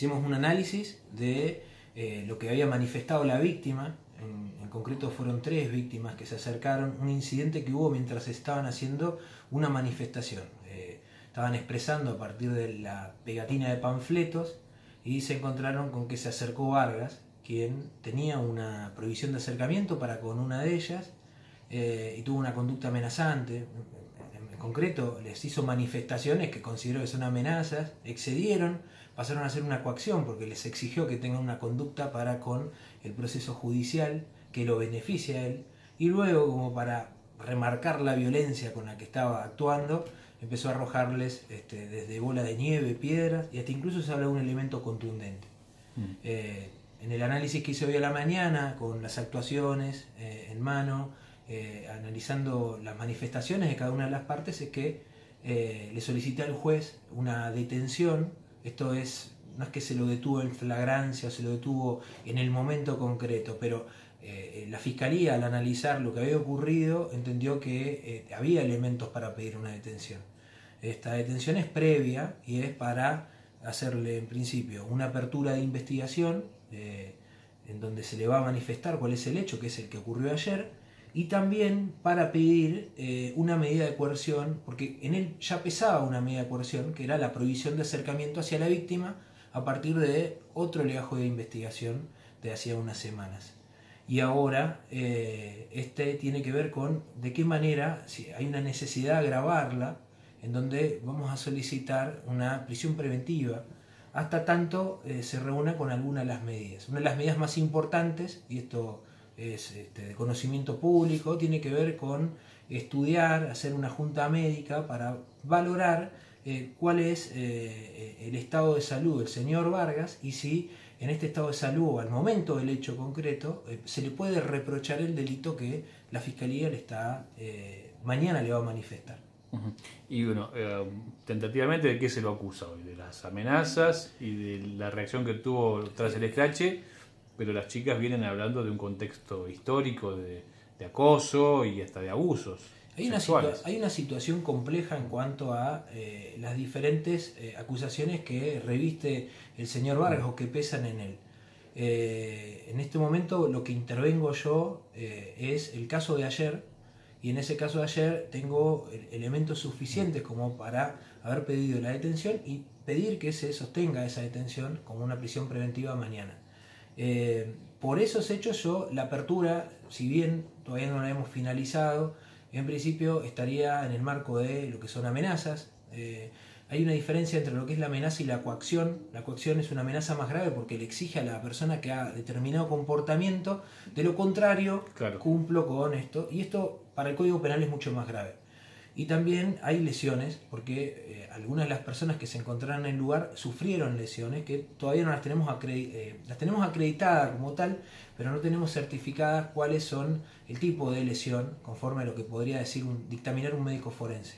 hicimos un análisis de lo que había manifestado la víctima. En concreto fueron 3 víctimas que se acercaron, un incidente que hubo mientras estaban haciendo una manifestación. Estaban expresando a partir de la pegatina de panfletos y se encontraron con que se acercó Vargas, quien tenía una prohibición de acercamiento para con una de ellas, y tuvo una conducta amenazante. En concreto les hizo manifestaciones que consideró que son amenazas, excedieron, pasaron a hacer una coacción porque les exigió que tengan una conducta para con el proceso judicial que lo beneficie a él, y luego, como para remarcar la violencia con la que estaba actuando, empezó a arrojarles desde bola de nieve, piedras, y hasta incluso se habla de un elemento contundente. En el análisis que hice hoy a la mañana, con las actuaciones en mano, analizando las manifestaciones de cada una de las partes, es que le solicité al juez una detención. Esto no es que se lo detuvo en flagrancia o se lo detuvo en el momento concreto, pero la Fiscalía, al analizar lo que había ocurrido, entendió que había elementos para pedir una detención. Esta detención es previa y es para hacerle, en principio, una apertura de investigación en donde se le va a manifestar cuál es el hecho, que es el que ocurrió ayer, y también para pedir una medida de coerción, porque en él ya pesaba una medida de coerción, que era la prohibición de acercamiento hacia la víctima a partir de otro legajo de investigación de hacía unas semanas. Y ahora tiene que ver con de qué manera, si hay una necesidad de agravarla, en donde vamos a solicitar una prisión preventiva hasta tanto se reúna con alguna de las medidas. Una de las medidas más importantes, y esto es de conocimiento público, tiene que ver con estudiar, hacer una junta médica para valorar cuál es el estado de salud del señor Vargas, y si en este estado de salud o al momento del hecho concreto se le puede reprochar el delito que la Fiscalía mañana le va a manifestar. Y bueno, tentativamente, ¿de qué se lo acusa hoy? De las amenazas y de la reacción que tuvo tras el escrache, pero las chicas vienen hablando de un contexto histórico de acoso y hasta de abusos sexuales. Hay una situación compleja en cuanto a las diferentes acusaciones que reviste el señor Vargas o que pesan en él. En este momento lo que intervengo yo es el caso de ayer, y en ese caso de ayer tengo elementos suficientes como para haber pedido la detención y pedir que se sostenga esa detención como una prisión preventiva mañana. Por esos hechos la apertura, si bien todavía no la hemos finalizado, en principio estaría en el marco de lo que son amenazas. Hay una diferencia entre lo que es la amenaza y la coacción. La coacción es una amenaza más grave porque le exige a la persona que haga determinado comportamiento, de lo contrario, claro, cumplo con esto. Y esto para el Código Penal es mucho más grave. Y también hay lesiones, porque algunas de las personas que se encontraron en el lugar sufrieron lesiones que todavía no las tenemos acreditadas como tal, pero no tenemos certificadas cuáles son el tipo de lesión, conforme a lo que podría dictaminar un médico forense.